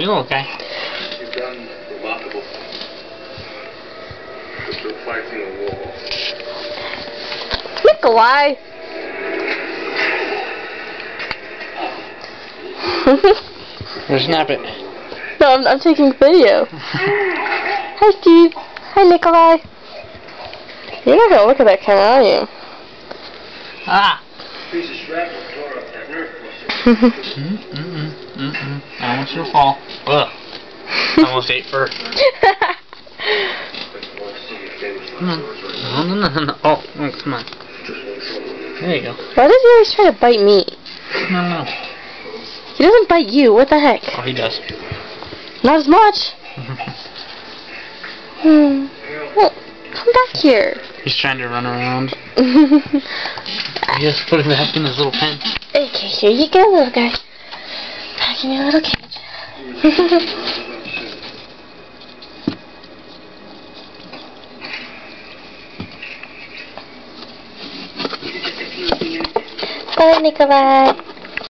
You okay? You've done remarkable. But you're fighting a war. Nikolai! Or snap it. No, I'm taking video. Hi, Steve. Hi, Nikolai. You're not gonna look at that camera, are you? Ah! Piece of shrapnel tore up that nerve I don't want you to fall. Ugh. I almost ate fur. Come on. No. Oh, come on. There you go. Why does he always try to bite me? No. He doesn't bite you. What the heck? Oh, he does. Not as much. Well, come back here. He's trying to run around. He just put it back in his little pen. Okay, here you go, little guy. Back in your little cage. Bye, Nikolai.